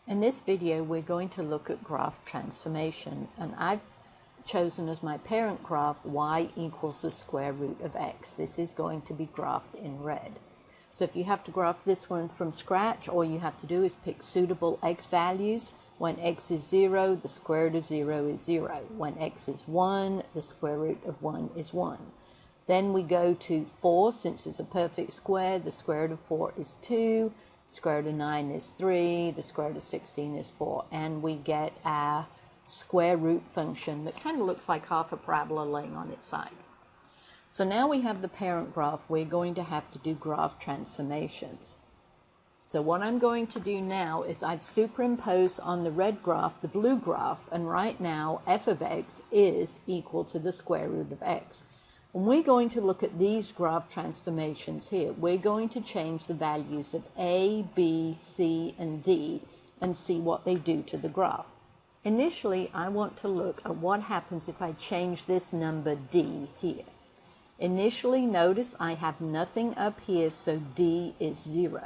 In this video, we're going to look at graph transformation, and I've chosen as my parent graph y equals the square root of x. This is going to be graphed in red. So if you have to graph this one from scratch, all you have to do is pick suitable x values. When x is 0, the square root of 0 is 0. When x is 1, the square root of 1 is 1. Then we go to 4, since it's a perfect square, the square root of 4 is 2. Square root of 9 is 3, the square root of 16 is 4, and we get our square root function that kind of looks like half a parabola laying on its side. So now we have the parent graph, we're going to have to do graph transformations. So what I'm going to do now is I've superimposed on the red graph the blue graph, and right now f of x is equal to the square root of x. And we're going to look at these graph transformations here. We're going to change the values of A, B, C, and D and see what they do to the graph. Initially, I want to look at what happens if I change this number D here. Initially, notice I have nothing up here, so D is 0.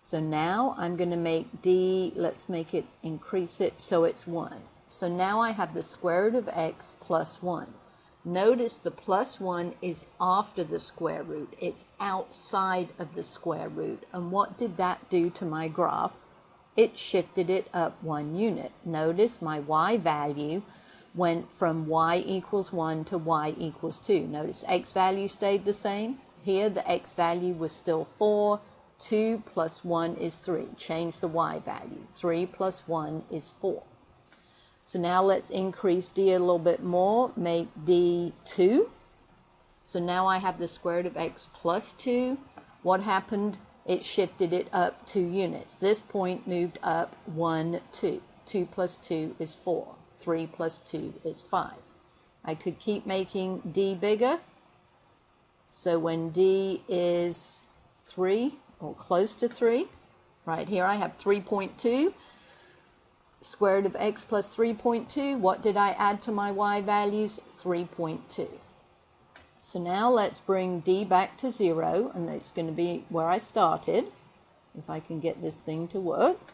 So now I'm going to make D, let's make it, increase it, so it's 1. So now I have the square root of x plus 1. Notice the plus 1 is after the square root. It's outside of the square root. And what did that do to my graph? It shifted it up 1 unit. Notice my y value went from y equals 1 to y equals 2. Notice x value stayed the same. Here the x value was still 4. 2 plus 1 is 3. Change the y value. 3 plus 1 is 4. So now let's increase D a little bit more, make D 2. So now I have the square root of x plus 2. What happened? It shifted it up 2 units. This point moved up 1, 2. 2 plus 2 is 4. 3 plus 2 is 5. I could keep making D bigger. So when D is 3, or close to 3, right here I have 3.2. Square root of x plus 3.2, what did I add to my y values? 3.2. So now let's bring D back to 0, and it's going to be where I started, if I can get this thing to work.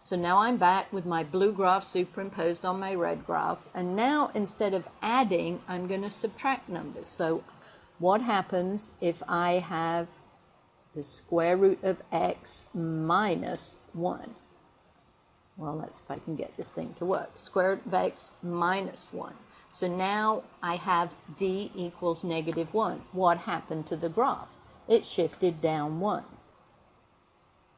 So now I'm back with my blue graph superimposed on my red graph, and now instead of adding, I'm going to subtract numbers. So what happens if I have the square root of x minus 1? Well, let's see if I can get this thing to work. Square root of x minus 1. So now I have D equals negative 1. What happened to the graph? It shifted down 1.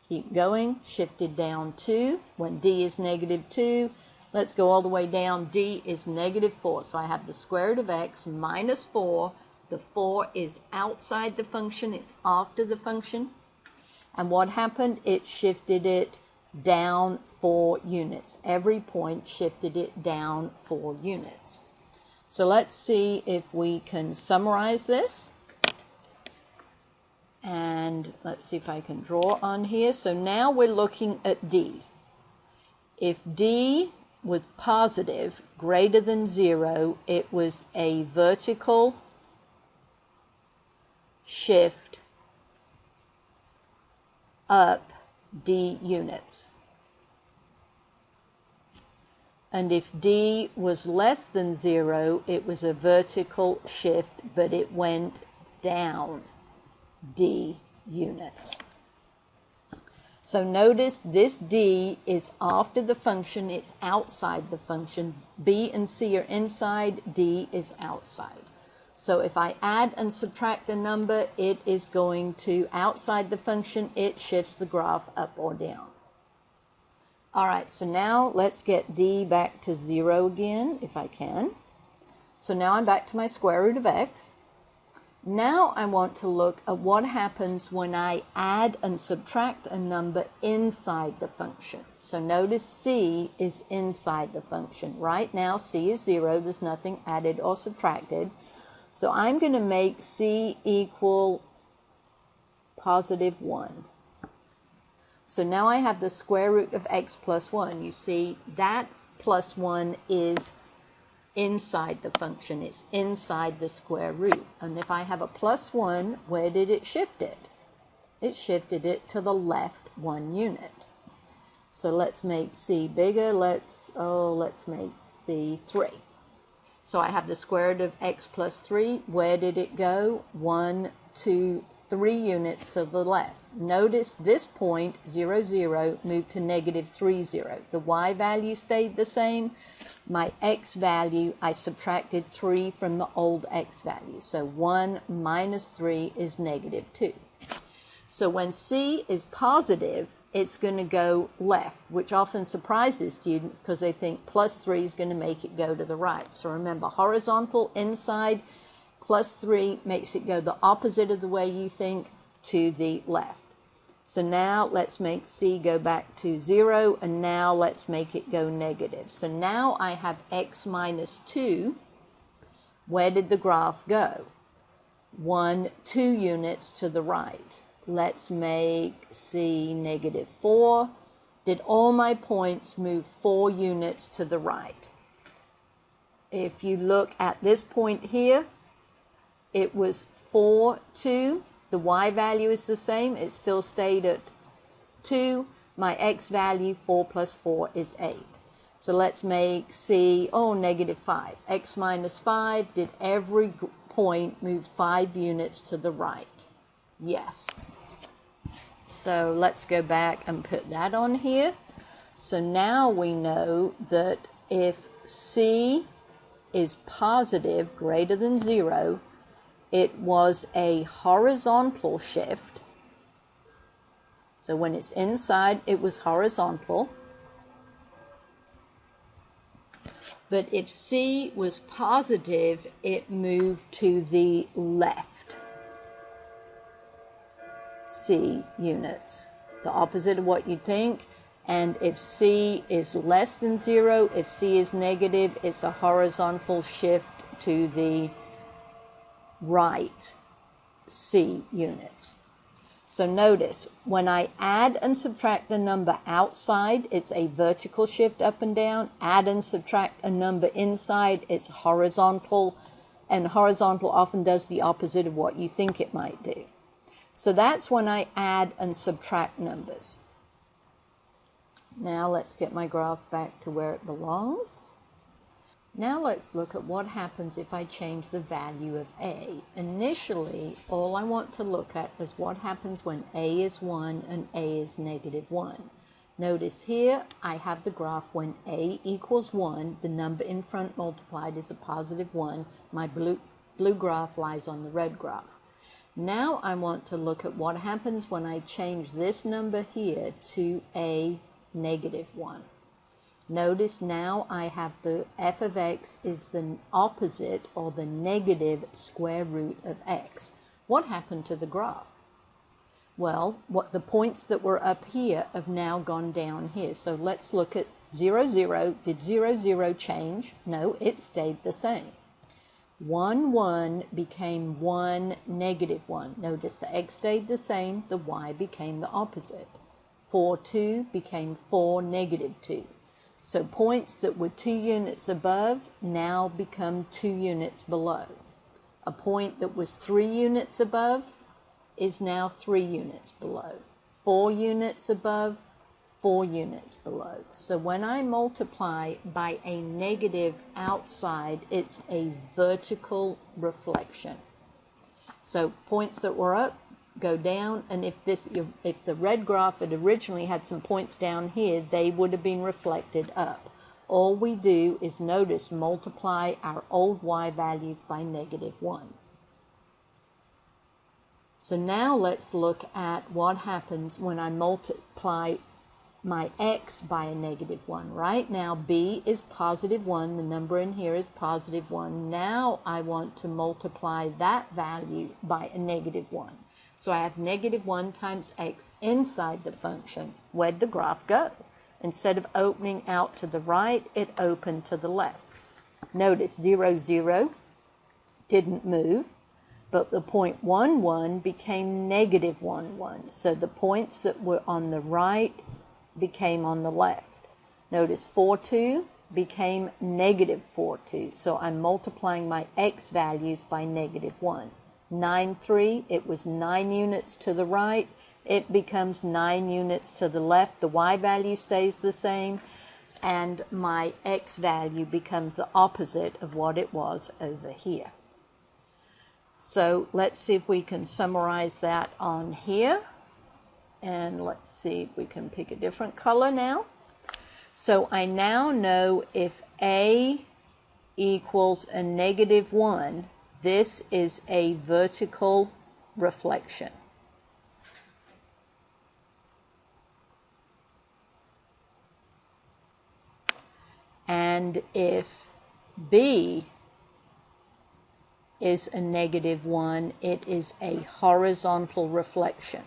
Keep going. Shifted down 2. When D is negative 2, let's go all the way down. D is negative 4. So I have the square root of x minus 4. The 4 is outside the function. It's after the function. And what happened? It shifted it down 4 units. Every point shifted it down 4 units. So let's see if we can summarize this. And let's see if I can draw on here. So now we're looking at D. If D was positive, greater than 0, it was a vertical shift up D units. And if D was less than 0, it was a vertical shift, but it went down D units. So notice this D is after the function, it's outside the function. B and C are inside, D is outside. So if I add and subtract a number, it is going to, outside the function, it shifts the graph up or down. All right, so now let's get D back to 0 again, if I can. So now I'm back to my square root of x. Now I want to look at what happens when I add and subtract a number inside the function. So notice C is inside the function. Right now C is 0, there's nothing added or subtracted. So I'm going to make C equal positive 1. So now I have the square root of x plus 1. You see, that plus 1 is inside the function. It's inside the square root. And if I have a plus 1, where did it shift it? It shifted it to the left 1 unit. So let's make C bigger. Let's make C 3. So I have the square root of x plus 3. Where did it go? 1, 2, 3 units to the left. Notice this point, 0, 0, moved to negative 3, 0. The y value stayed the same. My x value, I subtracted 3 from the old x value. So 1 minus 3 is negative 2. So when C is positive, it's going to go left, which often surprises students because they think plus 3 is going to make it go to the right. So remember, horizontal inside, plus 3 makes it go the opposite of the way you think, to the left. So now let's make C go back to 0, and now let's make it go negative. So now I have x minus 2. Where did the graph go? 1, 2 units to the right. Let's make C negative 4. Did all my points move 4 units to the right? If you look at this point here, it was 4, 2. The y value is the same. It still stayed at 2. My x value, 4 plus 4, is 8. So let's make C, negative 5. X minus 5, did every point move 5 units to the right? Yes. So let's go back and put that on here. So now we know that if C is positive, greater than 0, it was a horizontal shift. So when it's inside, it was horizontal. But if C was positive, it moved to the left. C units, the opposite of what you think. And if C is less than 0, if C is negative, it's a horizontal shift to the right, C units. So notice, when I add and subtract a number outside, it's a vertical shift up and down. Add and subtract a number inside, it's horizontal. And horizontal often does the opposite of what you think it might do. So that's when I add and subtract numbers. Now let's get my graph back to where it belongs. Now let's look at what happens if I change the value of A. Initially, all I want to look at is what happens when A is 1 and A is negative 1. Notice here I have the graph when A equals 1, the number in front multiplied is a positive 1. My blue graph lies on the red graph. Now I want to look at what happens when I change this number here to a negative 1. Notice now I have the f of x is the opposite, or the negative square root of x. What happened to the graph? Well, the points that were up here have now gone down here. So let's look at 0, 0. Did 0, 0 change? No, it stayed the same. 1, 1 became 1, negative 1. Notice the x stayed the same, the y became the opposite. 4, 2 became 4, negative 2. So points that were 2 units above now become 2 units below. A point that was 3 units above is now 3 units below. 4 units above, 4 units below. So when I multiply by a negative outside, it's a vertical reflection. So points that were up go down, and if the red graph had originally had some points down here, they would have been reflected up. All we do is notice multiply our old y values by negative 1. So now let's look at what happens when I multiply my x by a negative 1. Right now b is positive 1, the number in here is positive 1. Now I want to multiply that value by a negative 1. So I have negative 1 times x inside the function. Where'd the graph go? Instead of opening out to the right, it opened to the left. Notice 0, 0 didn't move, but the point 1, 1 became negative 1, 1. So the points that were on the right became on the left. Notice 4, 2 became negative 4, 2. So I'm multiplying my x values by negative 1. 9, 3, it was 9 units to the right. it becomes 9 units to the left. The y value stays the same, and my x value becomes the opposite of what it was over here. So let's see if we can summarize that on here. And let's see if we can pick a different color now. So I now know if A equals a -1, this is a vertical reflection. And if B is a -1, it is a horizontal reflection.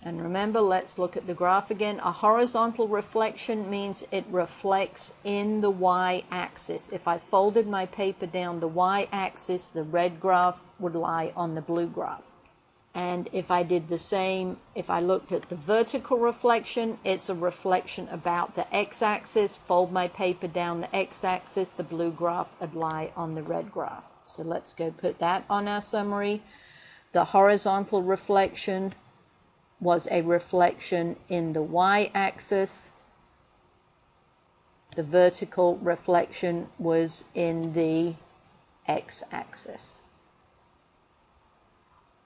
And remember, let's look at the graph again. A horizontal reflection means it reflects in the y-axis. If I folded my paper down the y-axis, the red graph would lie on the blue graph. And if I did the same, if I looked at the vertical reflection, it's a reflection about the x-axis. Fold my paper down the x-axis, the blue graph would lie on the red graph. So let's go put that on our summary. The horizontal reflection was a reflection in the y-axis. The vertical reflection was in the x-axis.